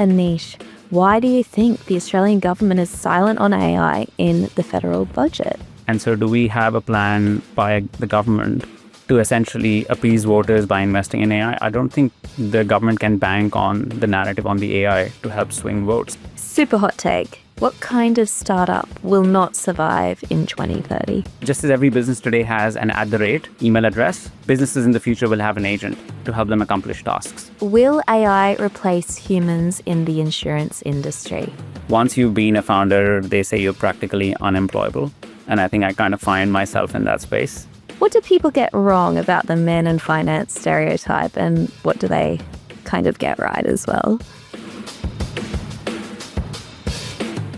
Anish, why do you think the Australian government is silent on AI in the federal budget? And so do we have a plan by the government to essentially appease voters by investing in AI? I don't think the government can bank on the narrative on the AI to help swing votes. Super hot take. What kind of startup will not survive in 2030? Just as every business today has an @email address, businesses in the future will have an agent to help them accomplish tasks. Will AI replace humans in the insurance industry? Once you've been a founder, they say you're practically unemployable. And I think I kind of find myself in that space. What do people get wrong about the men in finance stereotype, and what do they kind of get right as well?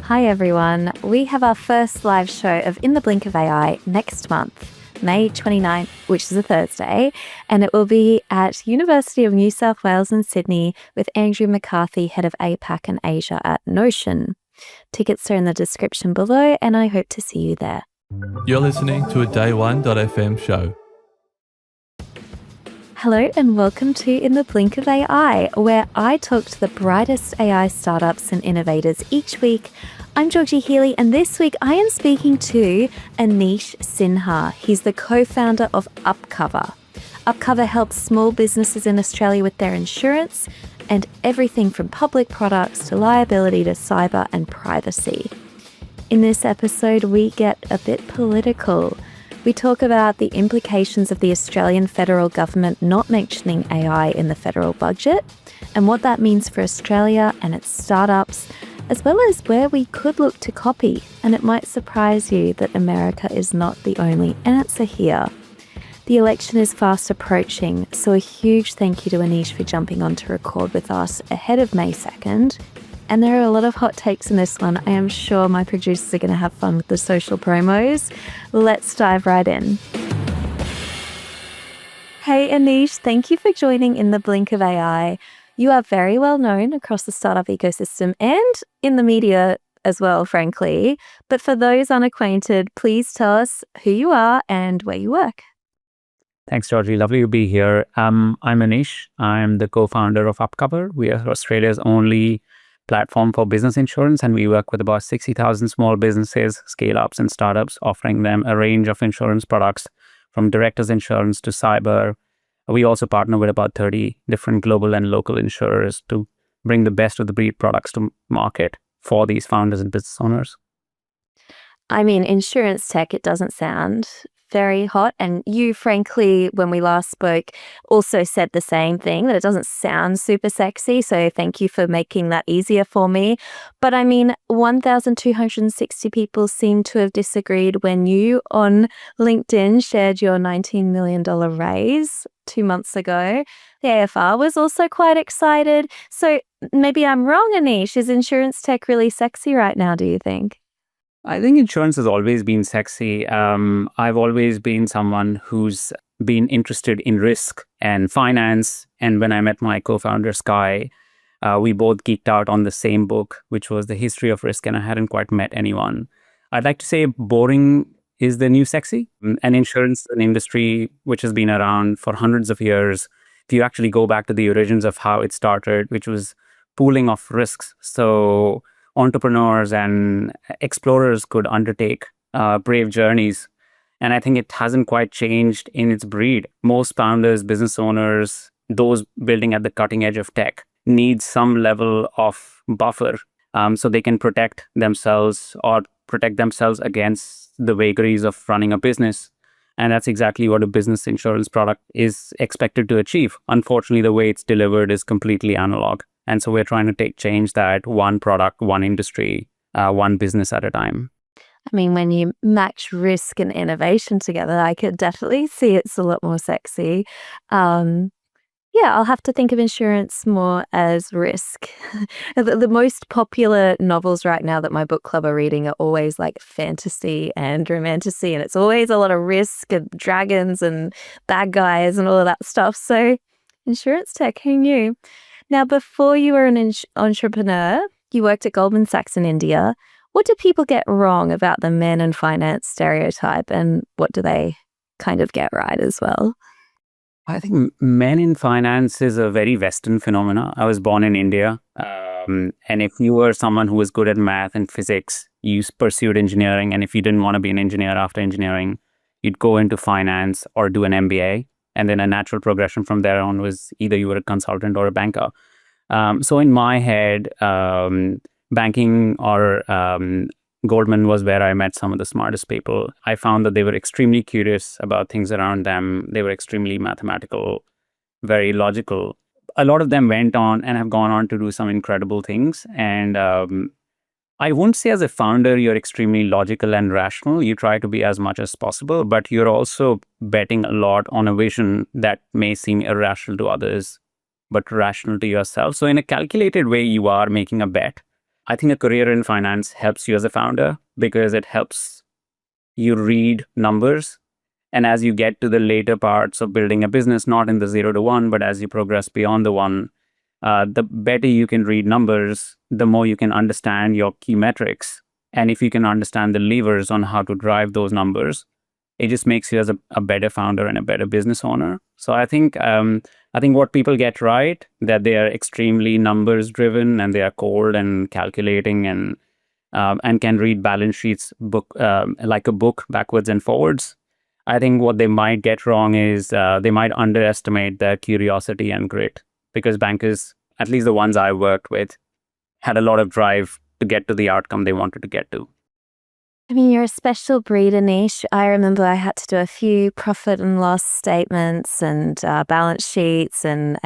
Hi everyone, we have our first live show of In the Blink of AI next month, May 29th, which is a Thursday, and it will be at University of New South Wales in Sydney with Andrew McCarthy, Head of APAC and Asia at Notion. Tickets are in the description below, and I hope to see you there. You're listening to a Day1.fm show. Hello and welcome to In the Blink of AI, where I talk to the brightest AI startups and innovators each week. I'm Georgie Healy, and this week I am speaking to Anish Sinha. He's the co-founder of upcover. Upcover helps small businesses in Australia with their insurance and everything from public products to liability to cyber and privacy. In this episode, we get a bit political. We talk about the implications of the Australian federal government not mentioning AI in the federal budget and what that means for Australia and its startups, as well as where we could look to copy. And it might surprise you that America is not the only answer here. The election is fast approaching, so a huge thank you to Anish for jumping on to record with us ahead of May 2nd. And there are a lot of hot takes in this one. I am sure my producers are going to have fun with the social promos. Let's dive right in. Hey Anish, thank you for joining In the Blink of AI. You are very well known across the startup ecosystem and in the media as well, frankly. But for those unacquainted, please tell us who you are and where you work. Thanks, Georgie. Lovely to be here. I'm Anish. I'm the co-founder of upcover. We are Australia's only platform for business insurance, and we work with about 60,000 small businesses, scale-ups and startups, offering them a range of insurance products from directors insurance to cyber. We also partner with about 30 different global and local insurers to bring the best of the breed products to market for these founders and business owners. I mean, insurance tech, it doesn't sound very hot. And you, frankly, when we last spoke, also said the same thing, that it doesn't sound super sexy. So thank you for making that easier for me. But I mean, 1,260 people seem to have disagreed when you on LinkedIn shared your $19 million raise 2 months ago. The AFR was also quite excited. So maybe I'm wrong, Anish. Is insurance tech really sexy right now, do you think? I think insurance has always been sexy. I've always been someone who's been interested in risk and finance. And when I met my co-founder, Sky, we both geeked out on the same book, which was The History of Risk, and I hadn't quite met anyone. I'd like to say boring is the new sexy. And insurance, an industry which has been around for hundreds of years. If you actually go back to the origins of how it started, which was pooling of risks. So entrepreneurs and explorers could undertake brave journeys. And I think it hasn't quite changed in its breed. Most founders, business owners, those building at the cutting edge of tech need some level of buffer so they can protect themselves against the vagaries of running a business. And that's exactly what a business insurance product is expected to achieve. Unfortunately, the way it's delivered is completely analog. And so we're trying to change that one product, one industry, one business at a time. I mean, when you match risk and innovation together, I could definitely see it's a lot more sexy. I'll have to think of insurance more as risk. The most popular novels right now that my book club are reading are always like fantasy and romantasy, and it's always a lot of risk and dragons and bad guys and all of that stuff. So insurance tech, who knew? Now, before you were an entrepreneur, you worked at Goldman Sachs in India. What do people get wrong about the men in finance stereotype, and what do they kind of get right as well? I think men in finance is a very Western phenomena. I was born in India. And if you were someone who was good at math and physics, you pursued engineering. And if you didn't want to be an engineer after engineering, you'd go into finance or do an MBA. And then a natural progression from there on was either you were a consultant or a banker. So in my head, banking or Goldman was where I met some of the smartest people. I found that they were extremely curious about things around them. They were extremely mathematical, very logical. A lot of them went on and have gone on to do some incredible things. And I wouldn't say as a founder, you're extremely logical and rational. You try to be as much as possible, but you're also betting a lot on a vision that may seem irrational to others, but rational to yourself. So in a calculated way, you are making a bet. I think a career in finance helps you as a founder because it helps you read numbers. And as you get to the later parts of building a business, not in the 0 to 1, but as you progress beyond the 1, the better you can read numbers, the more you can understand your key metrics. And if you can understand the levers on how to drive those numbers, it just makes you as a better founder and a better business owner. So I think what people get right, that they are extremely numbers driven and they are cold and calculating and can read balance sheets like a book backwards and forwards. I think what they might get wrong is they might underestimate their curiosity and grit, because bankers, at least the ones I worked with, had a lot of drive to get to the outcome they wanted to get to. I mean, you're a special breed, Anish. I remember I had to do a few profit and loss statements and balance sheets and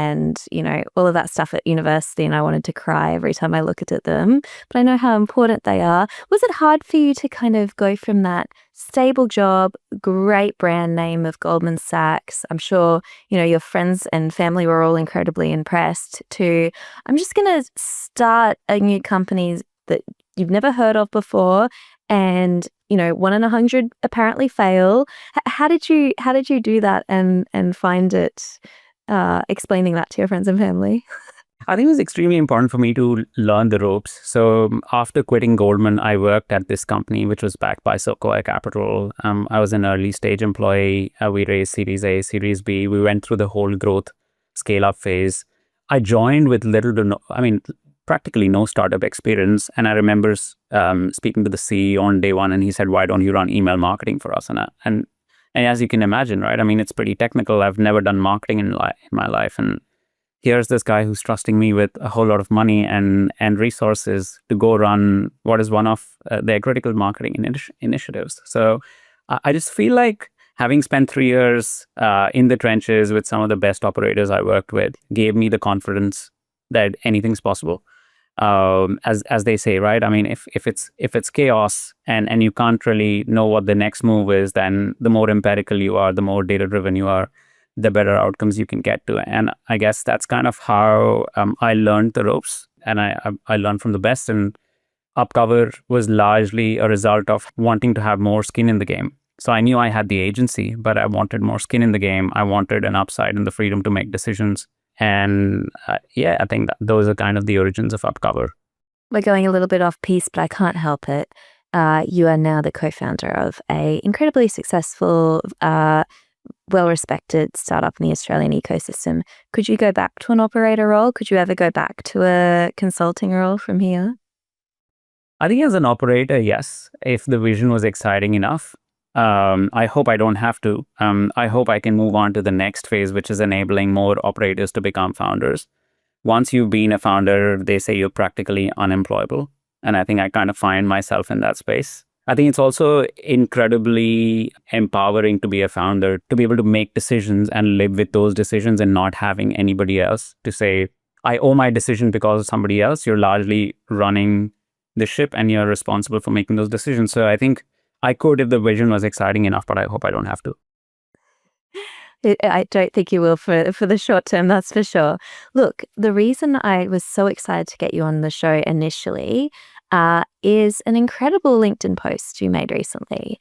all of that stuff at university, and I wanted to cry every time I looked at them. But I know how important they are. Was it hard for you to kind of go from that stable job, great brand name of Goldman Sachs? I'm sure, your friends and family were all incredibly impressed, to I'm just going to start a new company that you've never heard of before, and 1 in 100 apparently fail. How did you do that and find it explaining that to your friends and family? I think it was extremely important for me to learn the ropes. So after quitting Goldman, I worked at this company which was backed by Sequoia Capital. I was an early stage employee. We raised Series A, Series B. We went through the whole growth scale up phase. I joined with little to no, practically no startup experience. And I remember speaking to the CEO on day one, and he said, "Why don't you run email marketing for us?" And as you can imagine, right? It's pretty technical. I've never done marketing in my life. And here's this guy who's trusting me with a whole lot of money and resources to go run what is one of their critical marketing initiatives. So I just feel like having spent 3 years in the trenches with some of the best operators I worked with gave me the confidence that anything's possible. As they say, right? If it's chaos and you can't really know what the next move is, then the more empirical you are, the more data driven you are, the better outcomes you can get to. And I guess that's kind of how I learned the ropes, and I learned from the best. And upcover was largely a result of wanting to have more skin in the game. So I knew I had the agency, but I wanted more skin in the game. I wanted an upside and the freedom to make decisions. And I think that those are kind of the origins of upcover. We're going a little bit off piece, but I can't help it. You are now the co-founder of a incredibly successful, well-respected startup in the Australian ecosystem. Could you go back to an operator role? Could you ever go back to a consulting role from here? I think as an operator, yes, if the vision was exciting enough. I hope I don't have to. I hope I can move on to the next phase, which is enabling more operators to become founders. Once you've been a founder, they say you're practically unemployable. And I think I kind of find myself in that space. I think it's also incredibly empowering to be a founder, to be able to make decisions and live with those decisions and not having anybody else to say, I owe my decision because of somebody else. You're largely running the ship and you're responsible for making those decisions. So I think I could if the vision was exciting enough, but I hope I don't have to. I don't think you will for the short term, that's for sure. Look, the reason I was so excited to get you on the show initially is an incredible LinkedIn post you made recently.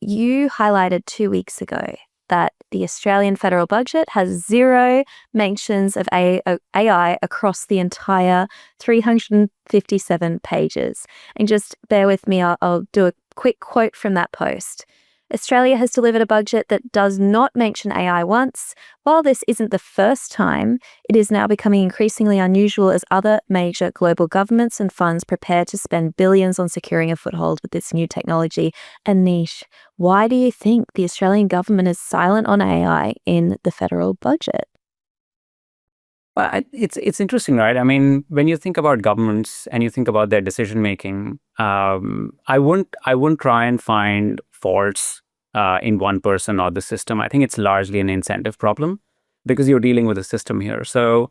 You highlighted 2 weeks ago that the Australian federal budget has 0 mentions of AI across the entire 357 pages. And just bear with me, I'll do a quick quote from that post. Australia has delivered a budget that does not mention AI once. While this isn't the first time, it is now becoming increasingly unusual as other major global governments and funds prepare to spend billions on securing a foothold with this new technology. Anish, why do you think the Australian government is silent on AI in the federal budget? Well, it's interesting, right? I mean, when you think about governments and you think about their decision making, I wouldn't try and find faults in one person or the system. I think it's largely an incentive problem because you're dealing with a system here. So,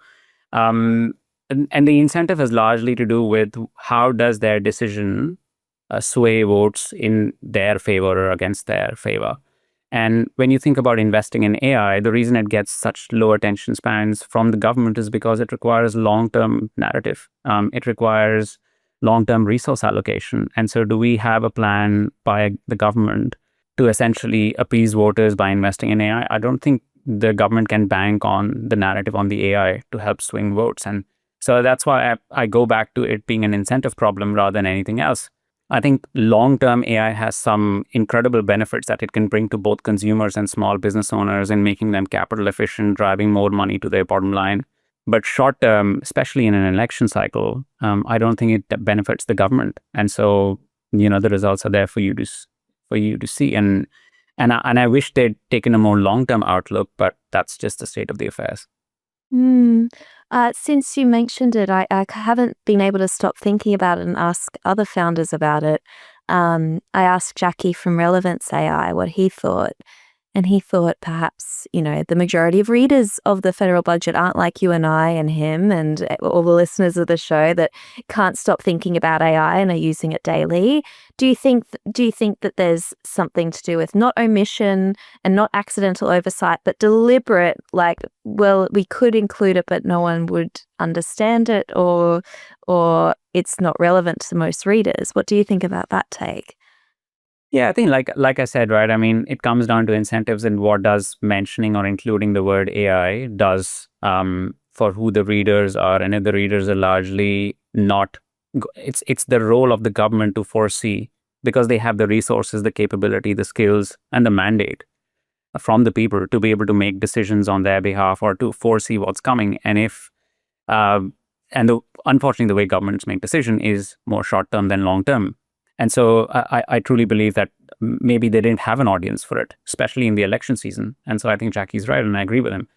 and the incentive has largely to do with how does their decision sway votes in their favor or against their favor. And when you think about investing in AI, the reason it gets such low attention spans from the government is because it requires long-term narrative. It requires long-term resource allocation. And so do we have a plan by the government to essentially appease voters by investing in AI? I don't think the government can bank on the narrative on the AI to help swing votes. And so that's why I go back to it being an incentive problem rather than anything else. I think long-term AI has some incredible benefits that it can bring to both consumers and small business owners in making them capital efficient, driving more money to their bottom line. But short-term, especially in an election cycle, I don't think it benefits the government. And so, the results are there for you to see. And I wish they'd taken a more long-term outlook, but that's just the state of the affairs. Since you mentioned it, I haven't been able to stop thinking about it and ask other founders about it. I asked Jackie from Relevance AI what he thought. And he thought perhaps, the majority of readers of the federal budget aren't like you and I and him and all the listeners of the show that can't stop thinking about AI and are using it daily. Do you think that there's something to do with not omission and not accidental oversight, but deliberate, like, well, we could include it, but no one would understand it, or it's not relevant to most readers? What do you think about that take? Yeah, I think like I said, right? I mean, it comes down to incentives and what does mentioning or including the word AI does for who the readers are. And if the readers are largely not, it's the role of the government to foresee because they have the resources, the capability, the skills, and the mandate from the people to be able to make decisions on their behalf or to foresee what's coming. And unfortunately, the way governments make decision is more short term than long term. And so I truly believe that maybe they didn't have an audience for it, especially in the election season. And so I think Jackie's right, and I agree with him.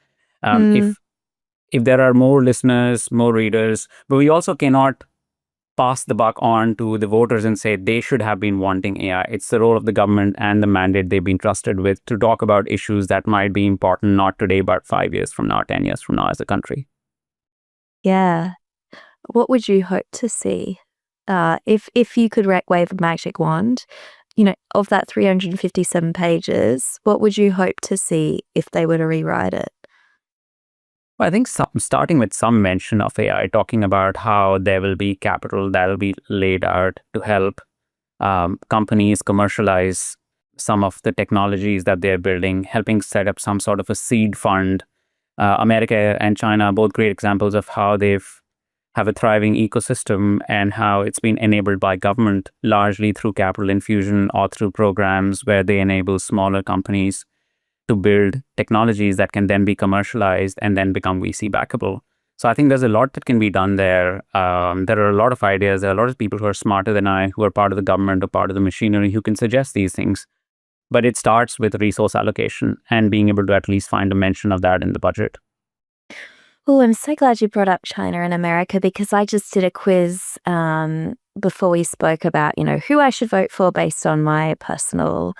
If there are more listeners, more readers, but we also cannot pass the buck on to the voters and say they should have been wanting AI. It's the role of the government and the mandate they've been trusted with to talk about issues that might be important not today, but 5 years from now, 10 years from now as a country. Yeah. What would you hope to see? If you could wave a magic wand, of that 357 pages, what would you hope to see if they were to rewrite it? Well, I think starting with some mention of AI, talking about how there will be capital that will be laid out to help companies commercialize some of the technologies that they're building, helping set up some sort of a seed fund. America and China are both great examples of how they've have a thriving ecosystem and how it's been enabled by government largely through capital infusion or through programs where they enable smaller companies to build technologies that can then be commercialized and then become VC backable. So I think there's a lot that can be done there. There are a lot of ideas. There are a lot of people who are smarter than I, who are part of the government or part of the machinery, who can suggest these things. But it starts with resource allocation and being able to at least find a mention of that in the budget. Oh, I'm so glad you brought up China and America because I just did a quiz before we spoke about, who I should vote for based on my personal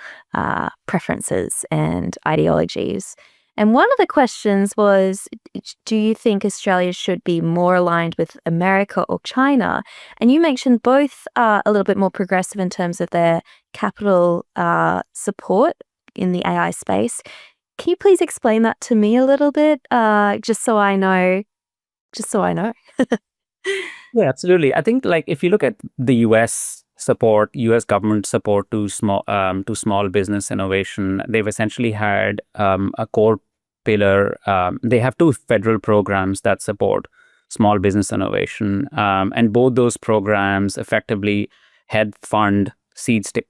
preferences and ideologies. And one of the questions was, do you think Australia should be more aligned with America or China? And you mentioned both are a little bit more progressive in terms of their capital support in the AI space. Can you please explain that to me a little bit, just so I know? Yeah, absolutely. I think if you look at the U.S. government support to small business innovation, they've essentially had a core pillar. They have two federal programs that support small business innovation, and both those programs effectively help fund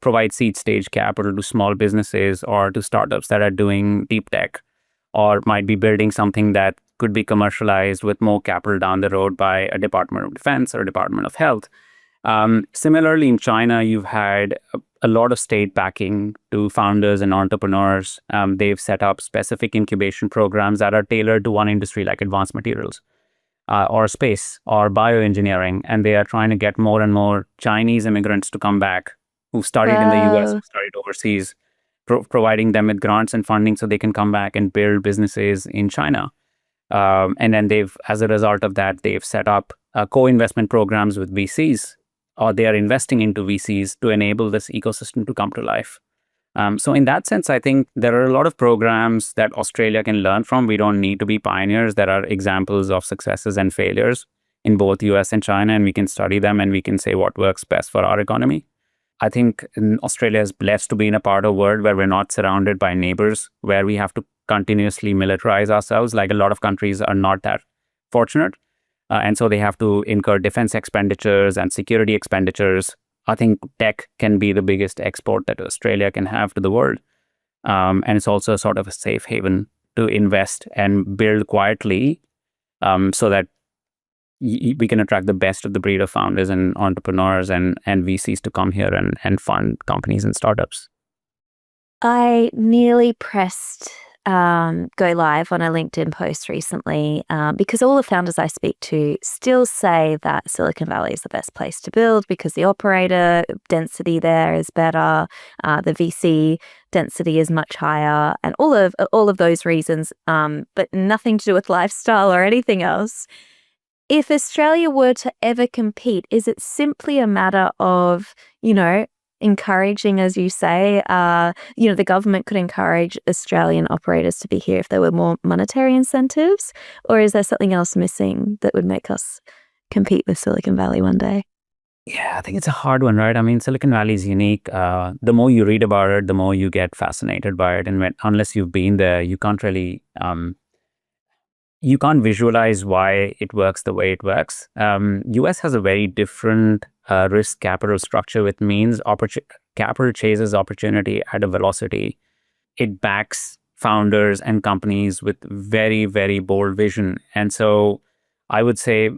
provide seed stage capital to small businesses or to startups that are doing deep tech, or might be building something that could be commercialized with more capital down the road by a Department of Defense or Department of Health. Similarly, in China, you've had a lot of state backing to founders and entrepreneurs. They've set up specific incubation programs that are tailored to one industry, like advanced materials, or space, or bioengineering. And they are trying to get more and more Chinese immigrants to come back who've studied in the US, who studied overseas, providing them with grants and funding so they can come back and build businesses in China. And then as a result of that, they've set up co-investment programs with VCs, or they are investing into VCs to enable this ecosystem to come to life. So in that sense, I think there are a lot of programs that Australia can learn from. We don't need to be pioneers. There are examples of successes and failures in both US and China, and we can study them and we can say what works best for our economy. I think Australia is blessed to be in a part of the world where we're not surrounded by neighbors, where we have to continuously militarize ourselves. Like, a lot of countries are not that fortunate. And so they have to incur defense expenditures and security expenditures. I think tech can be the biggest export that Australia can have to the world. And it's also sort of a safe haven to invest and build quietly, so that we can attract the best of the breed of founders and entrepreneurs and VCs to come here and fund companies and startups. I nearly pressed go live on a LinkedIn post recently because all the founders I speak to still say that Silicon Valley is the best place to build because the operator density there is better, the VC density is much higher, and all of those reasons, but nothing to do with lifestyle or anything else. If Australia were to ever compete, is it simply a matter of, encouraging, as you say, the government could encourage Australian operators to be here if there were more monetary incentives? Or is there something else missing that would make us compete with Silicon Valley one day? Yeah, I think it's a hard one, right? I mean, Silicon Valley is unique. The more you read about it, the more you get fascinated by it. And unless you've been there, you can't really... you can't visualize why it works the way it works. US has a very different risk capital structure, which means capital chases opportunity at a velocity. It backs founders and companies with very, very bold vision. And so I would say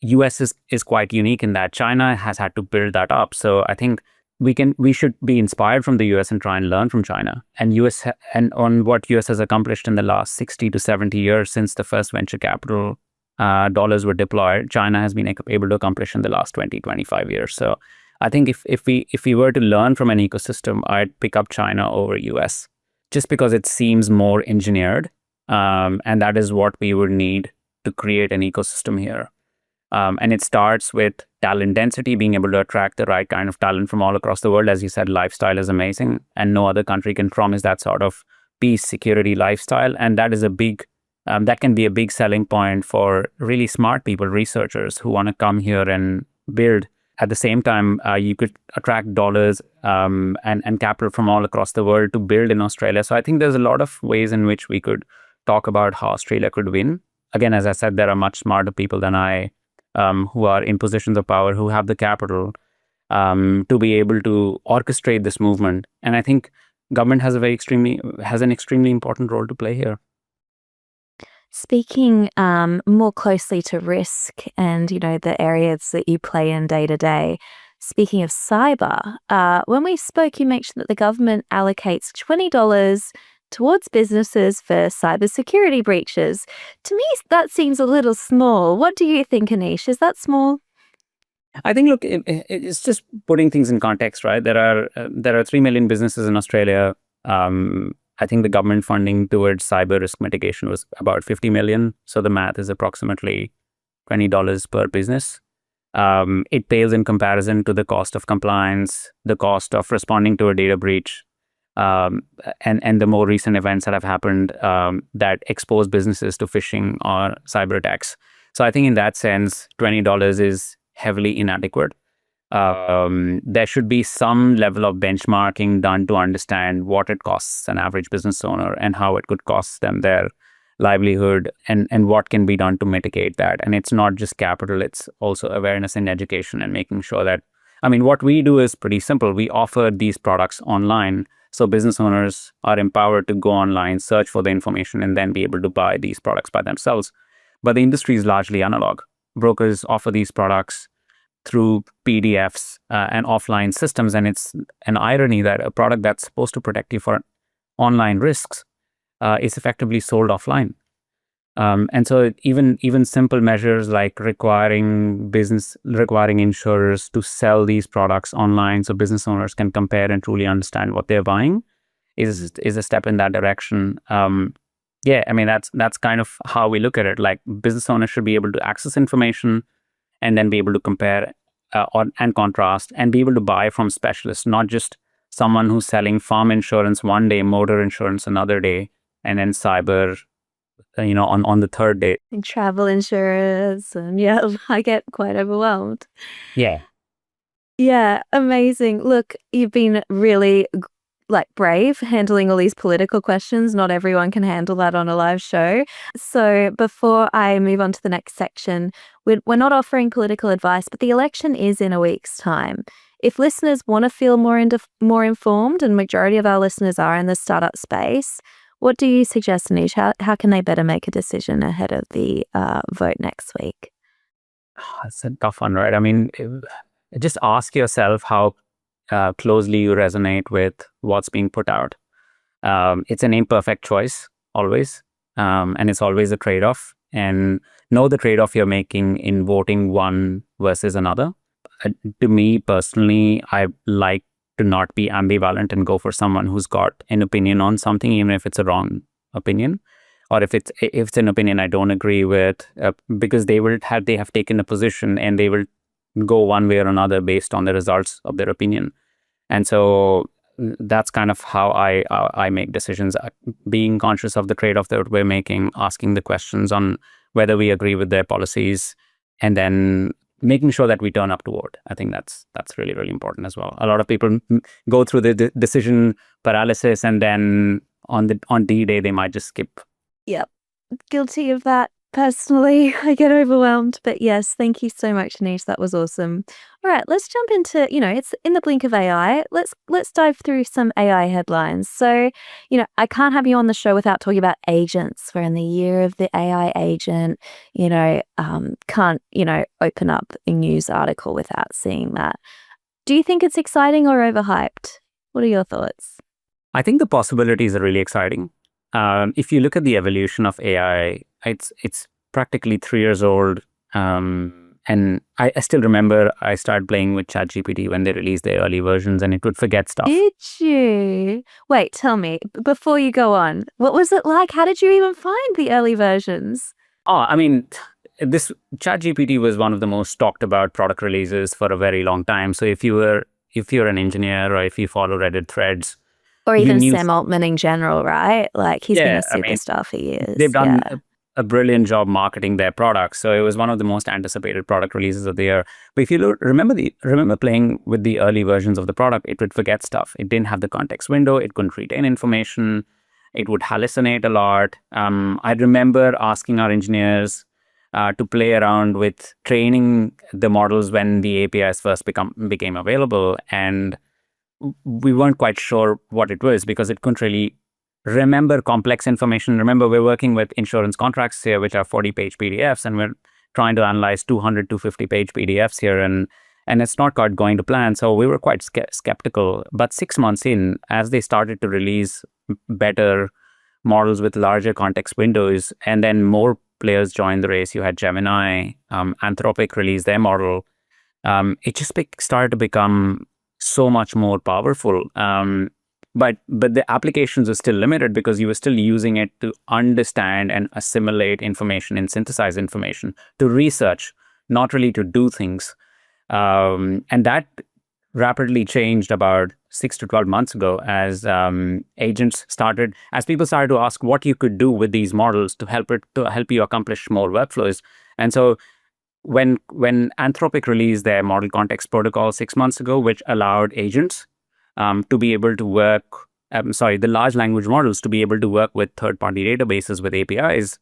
US is quite unique in that. China has had to build that up. So I think we should be inspired from the US and try and learn from China and on what US has accomplished in the last 60 to 70 years since the first venture capital dollars were deployed. China has been able to accomplish in the last 20, 25 years. So I think if we were to learn from an ecosystem, I'd pick up China over US, just because it seems more engineered, and that is what we would need to create an ecosystem here. And it starts with talent density, being able to attract the right kind of talent from all across the world. As you said, lifestyle is amazing, and no other country can promise that sort of peace, security lifestyle. And that is that can be a big selling point for really smart people, researchers who want to come here and build. At the same time, you could attract dollars and capital from all across the world to build in Australia. So I think there's a lot of ways in which we could talk about how Australia could win. Again, as I said, there are much smarter people than I who are in positions of power, who have the capital to be able to orchestrate this movement. And I think government has an extremely important role to play here. Speaking more closely to risk and, the areas that you play in day to day, speaking of cyber, when we spoke, you mentioned that the government allocates $20 towards businesses for cybersecurity breaches. To me, that seems a little small. What do you think, Anish? Is that small? I think, look, it's just putting things in context, right? There are 3 million businesses in Australia. I think the government funding towards cyber risk mitigation was about 50 million. So the math is approximately $20 per business. It pales in comparison to the cost of compliance, the cost of responding to a data breach, and the more recent events that have happened that expose businesses to phishing or cyber attacks. So I think in that sense, $20 is heavily inadequate. There should be some level of benchmarking done to understand what it costs an average business owner and how it could cost them their livelihood, and what can be done to mitigate that. And it's not just capital, it's also awareness and education and making sure that I mean, what we do is pretty simple. We offer these products online. So business owners are empowered to go online, search for the information, and then be able to buy these products by themselves. But the industry is largely analog. Brokers offer these products through PDFs and offline systems. And it's an irony that a product that's supposed to protect you for online risks is effectively sold offline. And so even simple measures like requiring insurers to sell these products online so business owners can compare and truly understand what they're buying is a step in that direction. Yeah, I mean, that's kind of how we look at it. Like, business owners should be able to access information and then be able to compare and contrast and be able to buy from specialists, not just someone who's selling farm insurance one day, motor insurance another day, and then cyber on the third day. And travel insurance, and yeah, I get quite overwhelmed. Yeah. Yeah, amazing. Look, you've been really brave handling all these political questions. Not everyone can handle that on a live show. So before I move on to the next section, we're not offering political advice, but the election is in a week's time. If listeners want to feel more informed, and majority of our listeners are in the startup space, what do you suggest, Anish? How can they better make a decision ahead of the vote next week? That's a tough one, right? I mean, just ask yourself how closely you resonate with what's being put out. It's an imperfect choice, always, and it's always a trade-off. And know the trade-off you're making in voting one versus another. To me personally, I like to not be ambivalent and go for someone who's got an opinion on something, even if it's a wrong opinion, or if it's an opinion I don't agree with, because they have taken a position and they will go one way or another based on the results of their opinion. And so that's kind of how I make decisions, being conscious of the trade-off that we're making, asking the questions on whether we agree with their policies, and then making sure that we turn up to vote. I think that's really, really important as well. A lot of people go through the decision paralysis, and then on D-Day they might just skip. Yep, guilty of that. Personally, I get overwhelmed. But yes, thank you so much, Anish. That was awesome. All right, let's jump into, it's in the blink of AI. Let's dive through some AI headlines. So, I can't have you on the show without talking about agents. We're in the year of the AI agent. Can't, open up a news article without seeing that. Do you think it's exciting or overhyped? What are your thoughts? I think the possibilities are really exciting. If you look at the evolution of AI, it's practically 3 years old. And I still remember I started playing with ChatGPT when they released their early versions, and it would forget stuff. Did you? Wait, tell me, before you go on, what was it like? How did you even find the early versions? Oh, I mean, this ChatGPT was one of the most talked about product releases for a very long time. So if you're an engineer, or if you follow Reddit threads, or even Sam Altman in general, right? Like, he's been a superstar for years. They've done a brilliant job marketing their products. So it was one of the most anticipated product releases of the year. But if you remember playing with the early versions of the product, it would forget stuff. It didn't have the context window. It couldn't retain information. It would hallucinate a lot. I remember asking our engineers to play around with training the models when the APIs first became available. And we weren't quite sure what it was because it couldn't really remember complex information. Remember, we're working with insurance contracts here, which are 40-page PDFs, and we're trying to analyze 250-page PDFs here, and it's not quite going to plan. So we were quite skeptical. But 6 months in, as they started to release better models with larger context windows, and then more players joined the race. You had Gemini, Anthropic released their model. It just started to become so much more powerful. But the applications are still limited because you were still using it to understand and assimilate information and synthesize information, to research, not really to do things. And that rapidly changed about 6 to 12 months ago as people started to ask what you could do with these models to help you accomplish more workflows. And so when Anthropic released their model context protocol 6 months ago, which allowed agents to be able to work, the large language models to be able to work with third-party databases with APIs,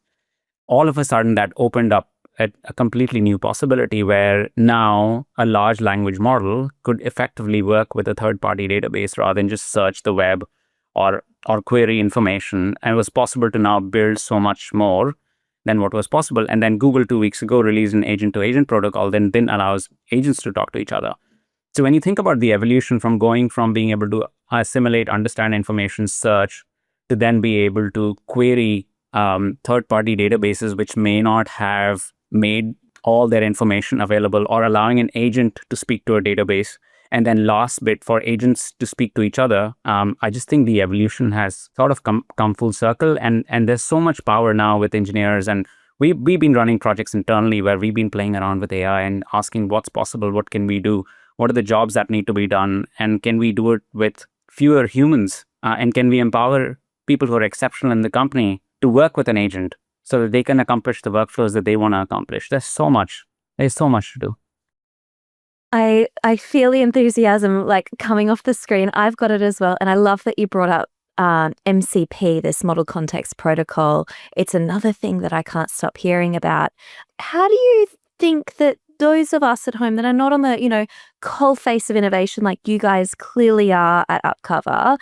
all of a sudden that opened up at a completely new possibility where now a large language model could effectively work with a third-party database rather than just search the web or query information. And it was possible to now build so much more than what was possible. And then Google 2 weeks ago released an agent-to-agent protocol that then allows agents to talk to each other. So when you think about the evolution from going from being able to assimilate, understand information, search, to then be able to query third-party databases which may not have made all their information available, or allowing an agent to speak to a database, and then last bit for agents to speak to each other, I just think the evolution has sort of come full circle, and there's so much power now with engineers, and we've been running projects internally where we've been playing around with AI and asking what's possible, what can we do, what are the jobs that need to be done, and can we do it with fewer humans, and can we empower people who are exceptional in the company to work with an agent so that they can accomplish the workflows that they want to accomplish. There's so much to do. I feel the enthusiasm like coming off the screen. I've got it as well. And I love that you brought up MCP, this model context protocol. It's another thing that I can't stop hearing about. How do you think that those of us at home that are not on the, coalface of innovation like you guys clearly are at Upcover,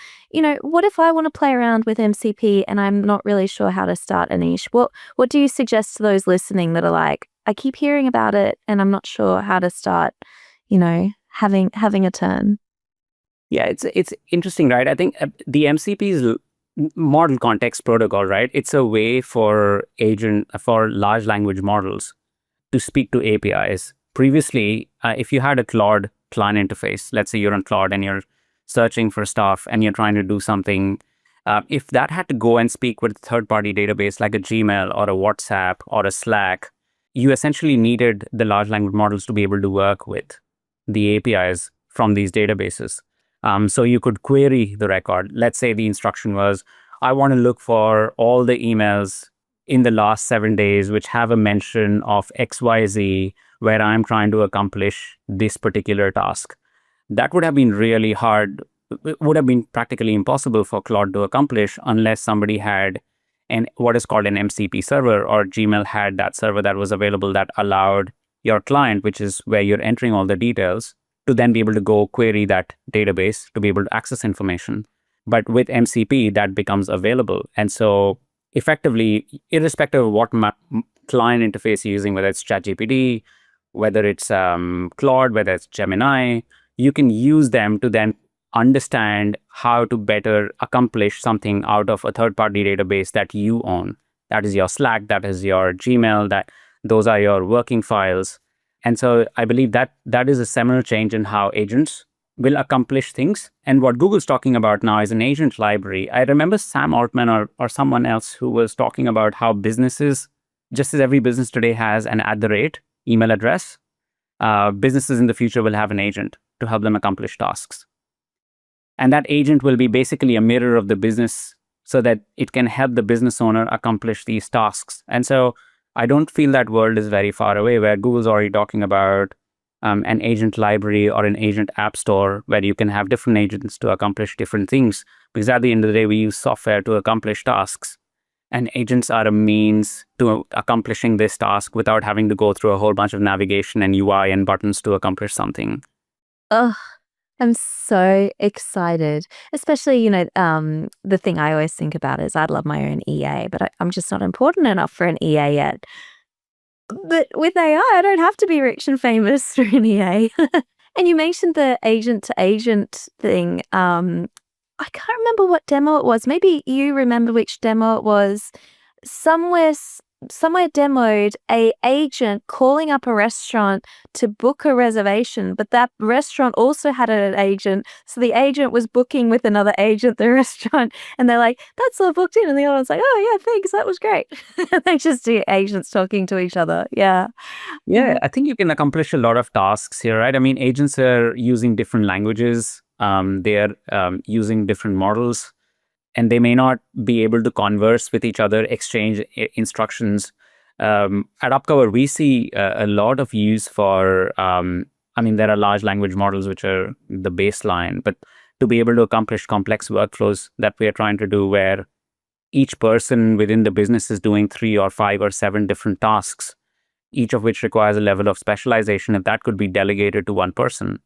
what if I want to play around with MCP and I'm not really sure how to start, Anish? What do you suggest to those listening that are like, I keep hearing about it and I'm not sure how to start, having a turn? Yeah, it's interesting, right? I think the MCP's model context protocol, right? It's a way for large language models to speak to APIs. Previously, if you had a Claude client interface, let's say you're on Claude and you're searching for stuff and you're trying to do something, if that had to go and speak with a third-party database like a Gmail or a WhatsApp or a Slack, you essentially needed the large language models to be able to work with the APIs from these databases. So you could query the record. Let's say the instruction was, I want to look for all the emails in the last 7 days which have a mention of XYZ where I'm trying to accomplish this particular task. That would have been really hard. It would have been practically impossible for Claude to accomplish unless somebody had what is called an MCP server, or Gmail had that server that was available that allowed your client, which is where you're entering all the details, to then be able to go query that database to be able to access information. But with MCP, that becomes available. And so effectively, irrespective of what client interface you're using, whether it's ChatGPT, whether it's Claude, whether it's Gemini, you can use them to then understand how to better accomplish something out of a third-party database that you own. That is your Slack, that is your Gmail, those are your working files. And so I believe that is a seminal change in how agents will accomplish things. And what Google's talking about now is an agent library. I remember Sam Altman or someone else who was talking about how businesses, just as every business today has an @ email address, businesses in the future will have an agent to help them accomplish tasks. And that agent will be basically a mirror of the business so that it can help the business owner accomplish these tasks. And so I don't feel that world is very far away, where Google's already talking about an agent library or an agent app store where you can have different agents to accomplish different things. Because at the end of the day, we use software to accomplish tasks. And agents are a means to accomplishing this task without having to go through a whole bunch of navigation and UI and buttons to accomplish something. Oh, I'm so excited. Especially, the thing I always think about is I'd love my own EA, but I'm just not important enough for an EA yet. But with AI, I don't have to be rich and famous for an EA. And you mentioned the agent-to-agent thing. I can't remember what demo it was. Maybe you remember which demo it was. Somewhere demoed a agent calling up a restaurant to book a reservation, but that restaurant also had an agent. So the agent was booking with another agent, the restaurant, and they're like, that's all booked in. And the other one's like, oh yeah, thanks, that was great. They just do agents talking to each other. Yeah. Yeah, I think you can accomplish a lot of tasks here, right? I mean, agents are using different languages. They're using different models. And they may not be able to converse with each other, exchange instructions. At Upcover, we see a lot of use for, there are large language models, which are the baseline, but to be able to accomplish complex workflows that we are trying to do, where each person within the business is doing 3 or 5 or 7 different tasks, each of which requires a level of specialization. If that could be delegated to one person,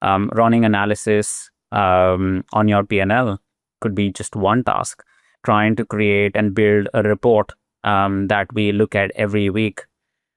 running analysis on your P&L could be just one task. Trying to create and build a report that we look at every week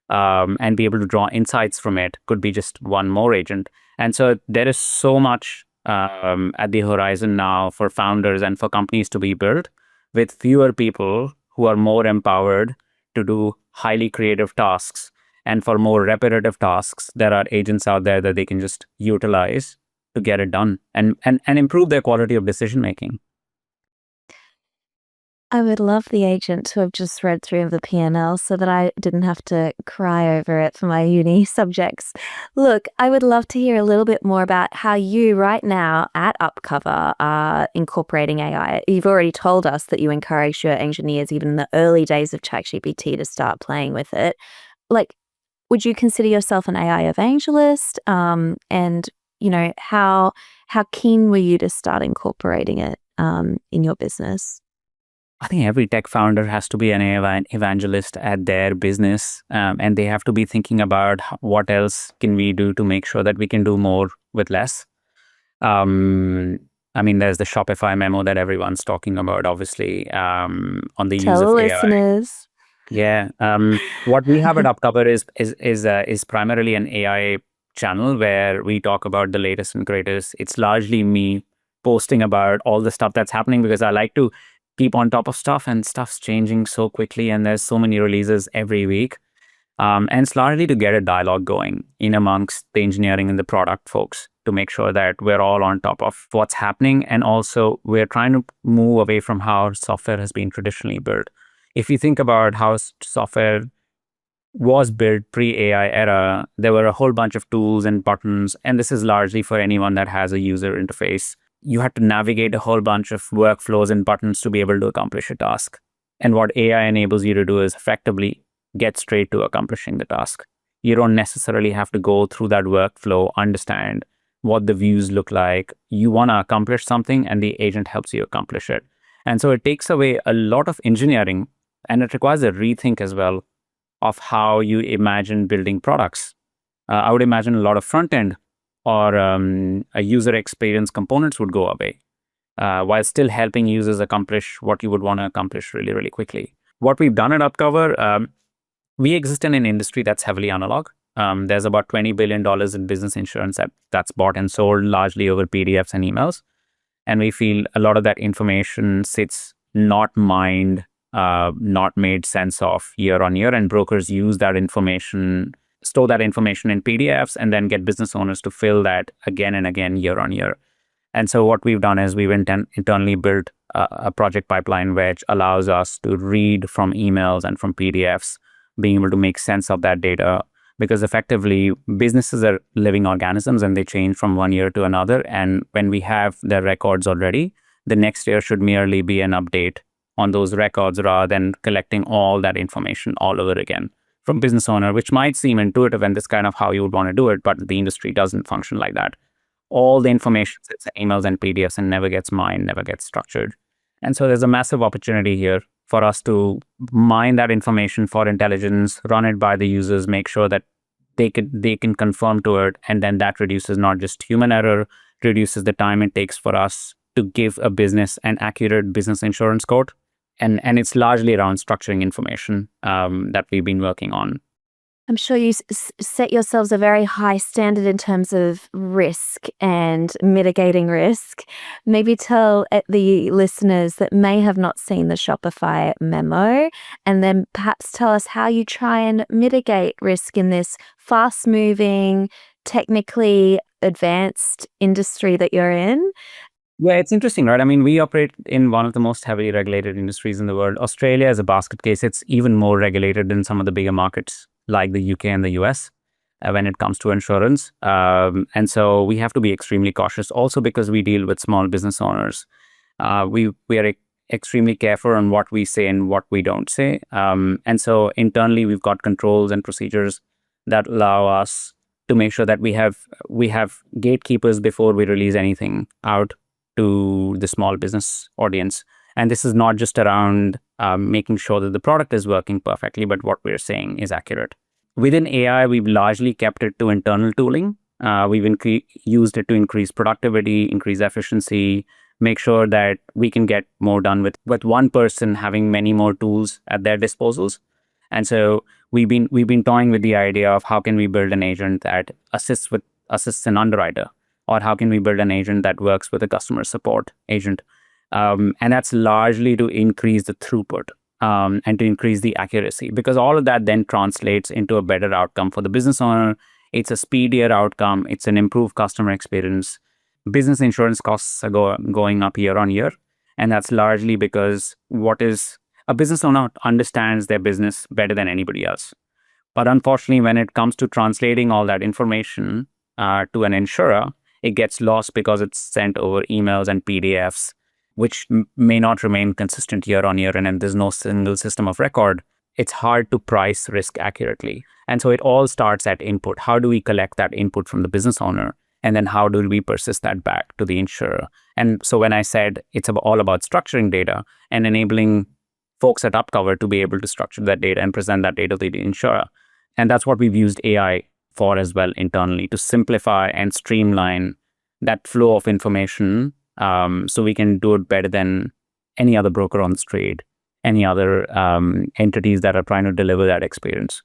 and be able to draw insights from it could be just one more agent. And so there is so much at the horizon now for founders and for companies to be built with fewer people who are more empowered to do highly creative tasks. And for more repetitive tasks, there are agents out there that they can just utilize to get it done and improve their quality of decision making. I would love the agent to have just read through the P&L so that I didn't have to cry over it for my uni subjects. Look, I would love to hear a little bit more about how you right now at Upcover are incorporating AI. You've already told us that you encourage your engineers, even in the early days of ChatGPT, to start playing with it. Like, would you consider yourself an AI evangelist? And, you know, how keen were you to start incorporating it in your business? I think every tech founder has to be an evangelist at their business, and they have to be thinking about what else can we do to make sure that we can do more with less. I mean, there's the Shopify memo that everyone's talking about, obviously, on the use of AI. Listeners. Yeah. What we have at Upcover is primarily an AI channel where we talk about the latest and greatest. It's largely me posting about all the stuff that's happening because I like to keep on top of stuff, and stuff's changing so quickly, and there's so many releases every week. And it's largely to get a dialogue going in amongst the engineering and the product folks to make sure that we're all on top of what's happening. And also we're trying to move away from how software has been traditionally built. If you think about how software was built pre-AI era, there were a whole bunch of tools and buttons, and this is largely for anyone that has a user interface. You had to navigate a whole bunch of workflows and buttons to be able to accomplish a task. And what AI enables you to do is effectively get straight to accomplishing the task. You don't necessarily have to go through that workflow, understand what the views look like. You want to accomplish something, and the agent helps you accomplish it. And so it takes away a lot of engineering, and it requires a rethink as well of how you imagine building products. I would imagine a lot of front end or a user experience components would go away while still helping users accomplish what you would want to accomplish really, really quickly. What we've done at Upcover, we exist in an industry that's heavily analog. There's about $20 billion in business insurance that's bought and sold largely over PDFs and emails. And we feel a lot of that information sits not mined, not made sense of year on year, and brokers use that information, store that information in PDFs, and then get business owners to fill that again and again year on year. And so what we've done is we've internally built a project pipeline which allows us to read from emails and from PDFs, being able to make sense of that data, because effectively businesses are living organisms and they change from one year to another. And when we have their records already, the next year should merely be an update on those records rather than collecting all that information all over again from business owner, which might seem intuitive and this kind of how you would want to do it, but the industry doesn't function like that. All the information sits in emails and PDFs and never gets mined, never gets structured. And so there's a massive opportunity here for us to mine that information for intelligence, run it by the users, make sure that they can confirm to it, and then that reduces not just human error, reduces the time it takes for us to give a business an accurate business insurance quote. And it's largely around structuring information that we've been working on. I'm sure you set yourselves a very high standard in terms of risk and mitigating risk. Maybe tell the listeners that may have not seen the Shopify memo, and then perhaps tell us how you try and mitigate risk in this fast-moving, technically advanced industry that you're in. Yeah, it's interesting, right? I mean, we operate in one of the most heavily regulated industries in the world. Australia is a basket case. It's even more regulated than some of the bigger markets like the UK and the US when it comes to insurance. And so we have to be extremely cautious also because we deal with small business owners. We are extremely careful on what we say and what we don't say. And so internally, we've got controls and procedures that allow us to make sure that we have gatekeepers before we release anything out to the small business audience. And this is not just around making sure that the product is working perfectly, but what we're saying is accurate. Within AI, we've largely kept it to internal tooling. We've used it to increase productivity, increase efficiency, make sure that we can get more done with one person having many more tools at their disposals. And so we've been toying with the idea of how can we build an agent that assists an underwriter, or how can we build an agent that works with a customer support agent, and that's largely to increase the throughput. And to increase the accuracy, because all of that then translates into a better outcome for the business owner. It's a speedier outcome. It's an improved customer experience. Business insurance costs are going up year on year. And that's largely because a business owner understands their business better than anybody else. But unfortunately, when it comes to translating all that information to an insurer, it gets lost because it's sent over emails and PDFs, which may not remain consistent year on year, and then there's no single system of record. It's hard to price risk accurately. And so it all starts at input. How do we collect that input from the business owner? And then how do we persist that back to the insurer? And so when I said it's all about structuring data and enabling folks at Upcover to be able to structure that data and present that data to the insurer. And that's what we've used AI for as well internally, to simplify and streamline that flow of information, so we can do it better than any other broker on the street, any other entities that are trying to deliver that experience.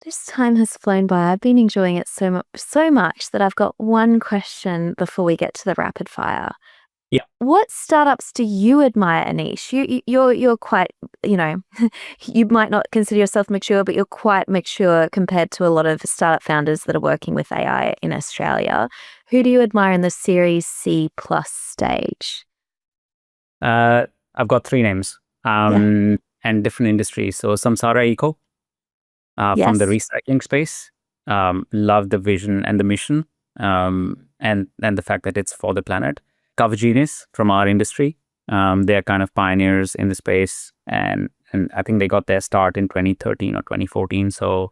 This time has flown by. I've been enjoying it so much that I've got one question before we get to the rapid fire. Yeah. What startups do you admire, Anish? You're quite, you might not consider yourself mature, but you're quite mature compared to a lot of startup founders that are working with AI in Australia. Who do you admire in the Series C+ stage? I've got 3 names and different industries. So Samsara Eco from the recycling space. Love the vision and the mission, and the fact that it's for the planet. Cover Genius from our industry. They're kind of pioneers in the space, and I think they got their start in 2013 or 2014. So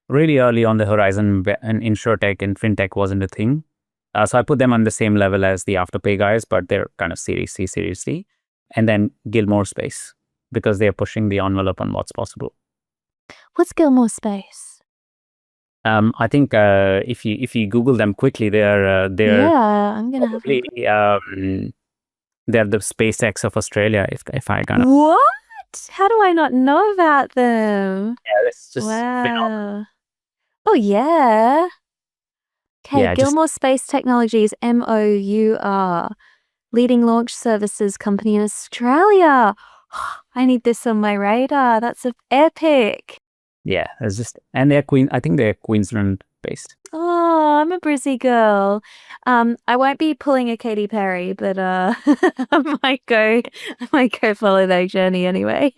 really early on the horizon, and insurtech and fintech wasn't a thing. So I put them on the same level as the Afterpay guys, but they're kind of Series C, Series D. And then Gilmour space, because they're pushing the envelope on what's possible. What's Gilmour space? I think if you Google them quickly, they're I'm gonna probably, they're the SpaceX of Australia. If I kind of What? How do I not know about them? yeah, it's just Wow. Oh yeah. Okay, Yeah, just- Gilmour Space Technologies, MOUR, leading launch services company in Australia. I need this on my radar. That's epic. yeah. It's just, and I think they're Queensland based. Oh, I'm a Brizzy girl. I won't be pulling a Katy Perry, but I might go follow their journey anyway.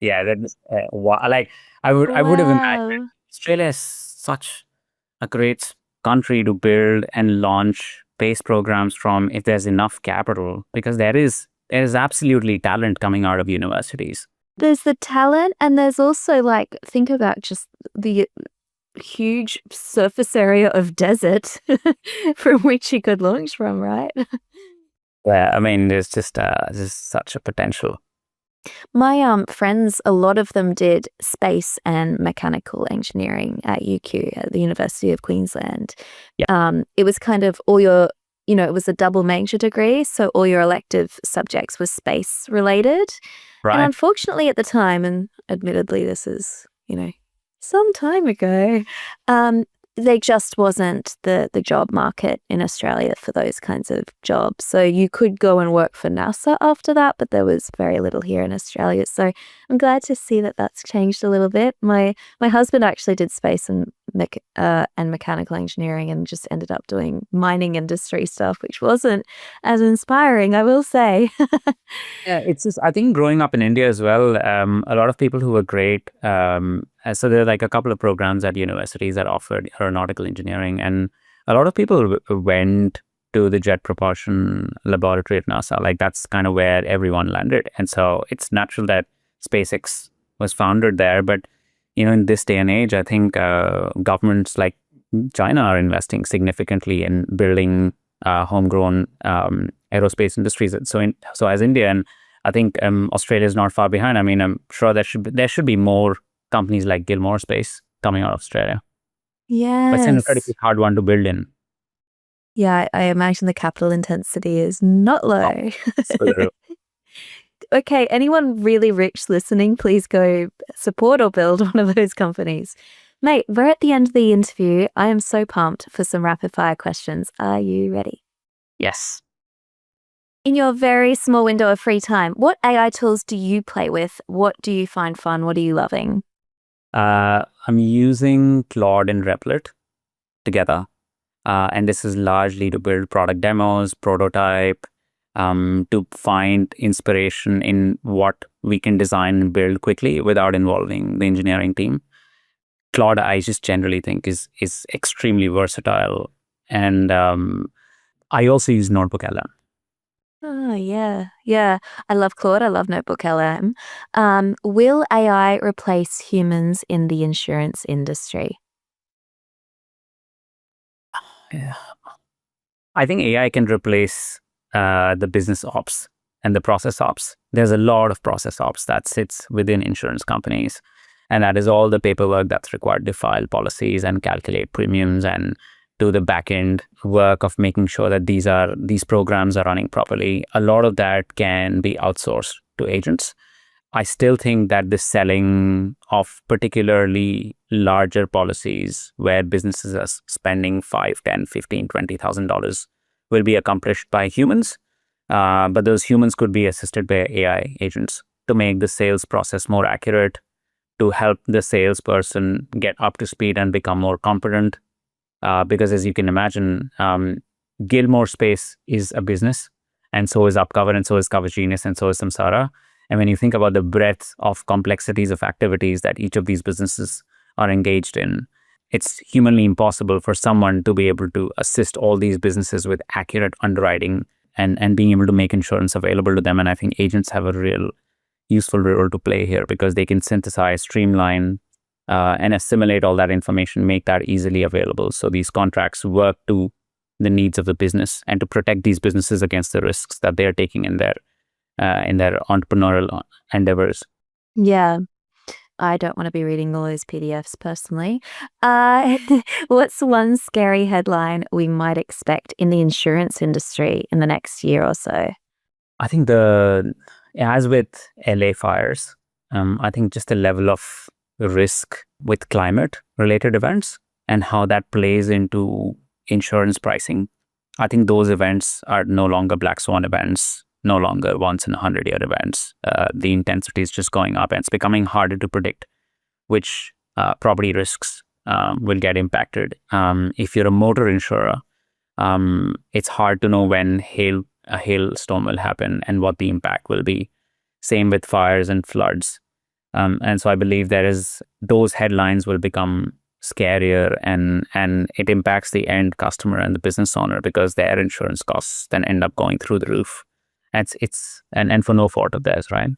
Yeah, that's like I would have imagined Wow. Australia is such a great country to build and launch space programs from if there's enough capital, because there is absolutely talent coming out of universities. There's the talent, and there's also, like, think about just the huge surface area of desert from which you could launch from, right? Yeah, I mean, there's just such a potential. My friends, a lot of them did space and mechanical engineering at UQ, at the University of Queensland. Yeah. It was kind of all your, it was a double major degree, so all your elective subjects were space related. Right. And unfortunately at the time, and admittedly this is, some time ago, there just wasn't the job market in Australia for those kinds of jobs. So you could go and work for NASA after that, but there was very little here in Australia. So I'm glad to see that that's changed a little bit. My husband actually did space and mechanical engineering, and just ended up doing mining industry stuff, which wasn't as inspiring, I will say. Yeah, it's just, I think growing up in India as well, a lot of people who were great. So there are like a couple of programs at universities that offered aeronautical engineering, and a lot of people went to the Jet Propulsion Laboratory at NASA. Like that's kind of where everyone landed. And so it's natural that SpaceX was founded there. But, in this day and age, I think governments like China are investing significantly in building homegrown aerospace industries. So as India, I think Australia is not far behind. I mean, I'm sure there should be more companies like Gilmour Space coming out of Australia. Yes. But it's an incredibly hard one to build in. Yeah, I imagine the capital intensity is not low. So, Okay, anyone really rich listening, please go support or build one of those companies. Mate, we're at the end of the interview. I am so pumped for some rapid fire questions. Are you ready? yes. In your very small window of free time, what AI tools do you play with? What do you find fun? What are you loving? I'm using Claude and Replit together. And this is largely to build product demos, prototype, to find inspiration in what we can design and build quickly without involving the engineering team. Claude, I just generally think is extremely versatile. And I also use Notebook LM. Oh, yeah. Yeah. I love Claude. I love Notebook LM. Will AI replace humans in the insurance industry? Yeah. I think AI can replace the business ops and the process ops. There's a lot of process ops that sits within insurance companies. And that is all the paperwork that's required to file policies and calculate premiums and do the back end work of making sure that these programs are running properly. A lot of that can be outsourced to agents. I still think that the selling of particularly larger policies where businesses are spending $5, $10, $15, $20,000 will be accomplished by humans. But those humans could be assisted by AI agents to make the sales process more accurate, to help the salesperson get up to speed and become more competent. Because as you can imagine, Gilmour space is a business, and so is Upcover, and so is Cover Genius, and so is Samsara. And when you think about the breadth of complexities of activities that each of these businesses are engaged in, it's humanly impossible for someone to be able to assist all these businesses with accurate underwriting and being able to make insurance available to them. And I think agents have a real useful role to play here because they can synthesize, streamline, and assimilate all that information, make that easily available. So these contracts work to the needs of the business and to protect these businesses against the risks that they are taking in their entrepreneurial endeavors. Yeah. I don't want to be reading all those PDFs personally. What's one scary headline we might expect in the insurance industry in the next year or so? I think as with LA fires, I think just the level of risk with climate related events and how that plays into insurance pricing. I think those events are no longer black swan events, no longer once in 100-year events. The intensity is just going up and it's becoming harder to predict which property risks will get impacted. If you're a motor insurer, it's hard to know when a hailstorm will happen and what the impact will be. Same with fires and floods. And so I believe those headlines will become scarier and it impacts the end customer and the business owner because their insurance costs then end up going through the roof. And for no fault of theirs, right?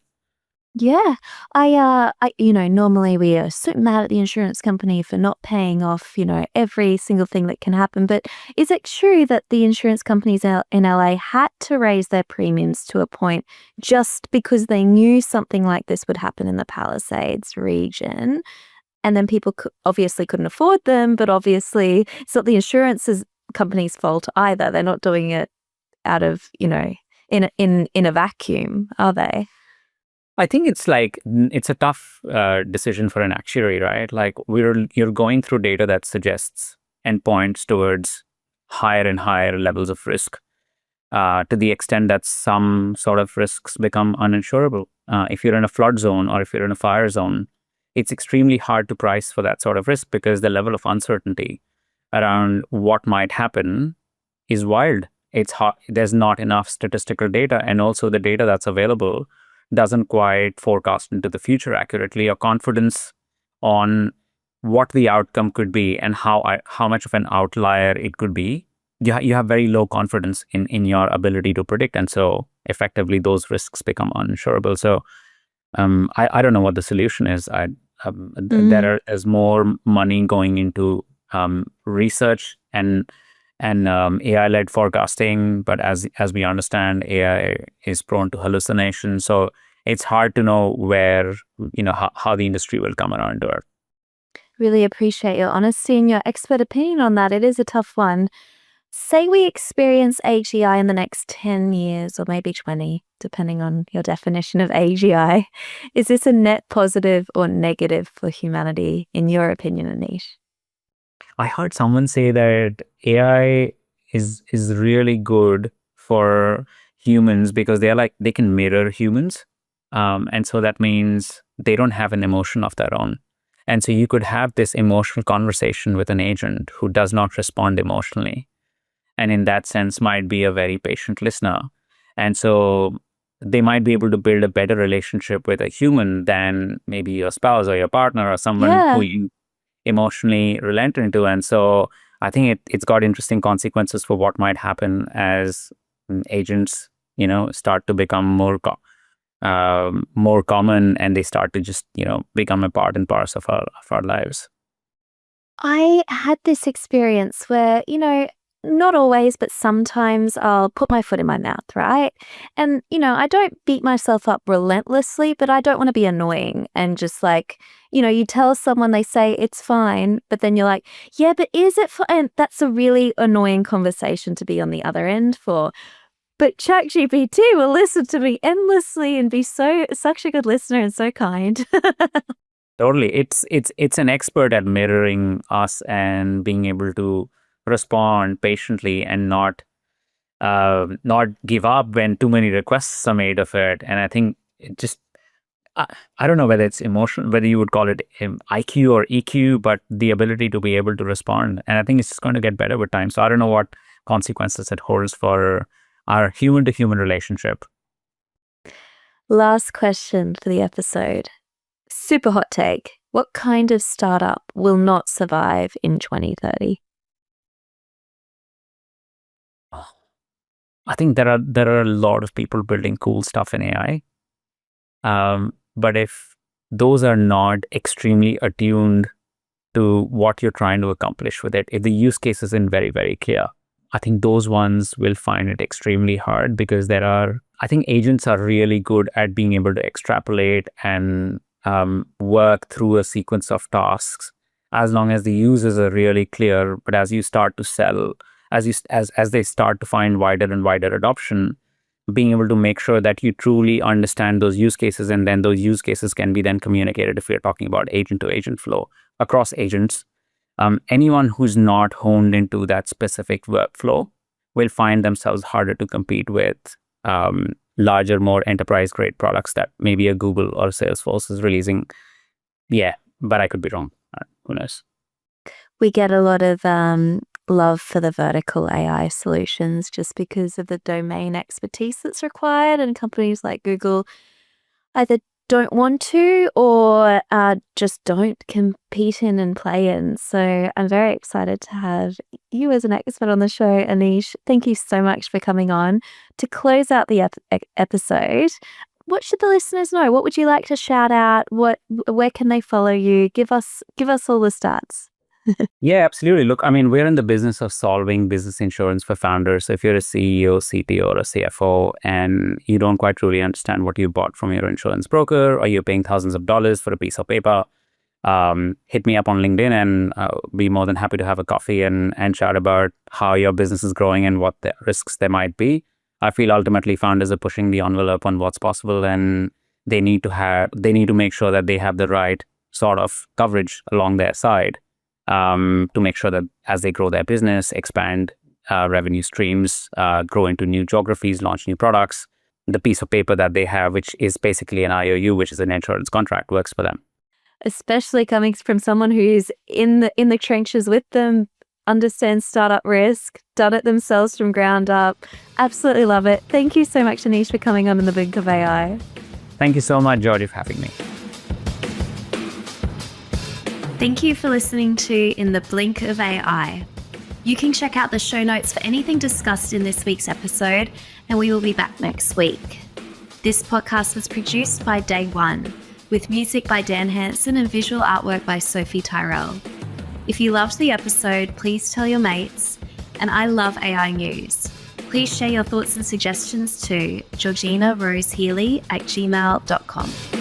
Yeah. Normally we are so mad at the insurance company for not paying off, every single thing that can happen. But is it true that the insurance companies in LA had to raise their premiums to a point just because they knew something like this would happen in the Palisades region? And then people obviously couldn't afford them, but obviously it's not the insurance company's fault either. They're not doing it out of, in a vacuum, are they? I think it's a tough decision for an actuary, right? Like you're going through data that suggests and points towards higher and higher levels of risk to the extent that some sort of risks become uninsurable. If you're in a flood zone or if you're in a fire zone, it's extremely hard to price for that sort of risk because the level of uncertainty around what might happen is wild. It's hard. There's not enough statistical data, and also the data that's available doesn't quite forecast into the future accurately, or confidence on what the outcome could be and how much of an outlier it could be. You have very low confidence in your ability to predict, and so effectively those risks become uninsurable. So I don't know what the solution is. There is more money going into research and AI-led forecasting, but as we understand, AI is prone to hallucination. So it's hard to know where, how the industry will come around to it. Really appreciate your honesty and your expert opinion on that. It is a tough one. Say we experience AGI in the next 10 years or maybe 20, depending on your definition of AGI. Is this a net positive or negative for humanity, in your opinion, Anish? I heard someone say that AI is really good for humans because they can mirror humans, and so that means they don't have an emotion of their own, and so you could have this emotional conversation with an agent who does not respond emotionally, and in that sense might be a very patient listener, and so they might be able to build a better relationship with a human than maybe your spouse or your partner or someone who you emotionally relent into. And so I think it's got interesting consequences for what might happen as agents, start to become more common, and they start to just, become a part and parcel of our lives. I had this experience where, not always, but sometimes I'll put my foot in my mouth, right? And, I don't beat myself up relentlessly, but I don't want to be annoying and just like, you tell someone, they say it's fine, but then you're like, yeah, but is it fine? And that's a really annoying conversation to be on the other end for. But ChatGPT will listen to me endlessly and be such a good listener and so kind. Totally. It's an expert at mirroring us and being able to respond patiently and not give up when too many requests are made of it. And I think it just I don't know whether it's emotional, whether you would call it IQ or EQ, but the ability to be able to respond. And I think it's just going to get better with time. So I don't know what consequences it holds for our human-to-human relationship. Last question for the episode. Super hot take. What kind of startup will not survive in 2030? I think there are a lot of people building cool stuff in AI. But if those are not extremely attuned to what you're trying to accomplish with it, if the use case isn't very, very clear, I think those ones will find it extremely hard because I think agents are really good at being able to extrapolate and work through a sequence of tasks as long as the users are really clear. But as you start to sell, as they start to find wider and wider adoption, being able to make sure that you truly understand those use cases, and then those use cases can be then communicated if we're talking about agent to agent flow across agents. Anyone who's not honed into that specific workflow will find themselves harder to compete with larger, more enterprise grade products that maybe a Google or Salesforce is releasing. Yeah, but I could be wrong. Who knows? We get a lot of love for the vertical AI solutions just because of the domain expertise that's required, and companies like Google either don't want to or just don't compete in and play in. So I'm very excited to have you as an expert on the show, Anish. Thank you so much for coming on. To close out the episode, what should the listeners know? What would you like to shout out? Where can they follow you? Give us all the stats. Yeah, absolutely. Look, I mean, we're in the business of solving business insurance for founders. So if you're a CEO, CTO, or a CFO, and you don't quite truly understand what you bought from your insurance broker, or you're paying thousands of dollars for a piece of paper, hit me up on LinkedIn, and I'll be more than happy to have a coffee and chat about how your business is growing and what the risks there might be. I feel ultimately founders are pushing the envelope on what's possible, and they need to make sure that they have the right sort of coverage along their side. To make sure that as they grow their business, expand revenue streams, grow into new geographies, launch new products, the piece of paper that they have, which is basically an IOU, which is an insurance contract, works for them. Especially coming from someone who's in the trenches with them, understands startup risk, done it themselves from ground up. Absolutely love it. Thank you so much, Anish, for coming on In the Blink of AI. Thank you so much, Georgie, for having me. Thank you for listening to In the Blink of AI. You can check out the show notes for anything discussed in this week's episode, and we will be back next week. This podcast was produced by Day One, with music by Dan Hansen and visual artwork by Sophie Tyrell. If you loved the episode, please tell your mates. And I love AI news. Please share your thoughts and suggestions to georginarosehealy@gmail.com.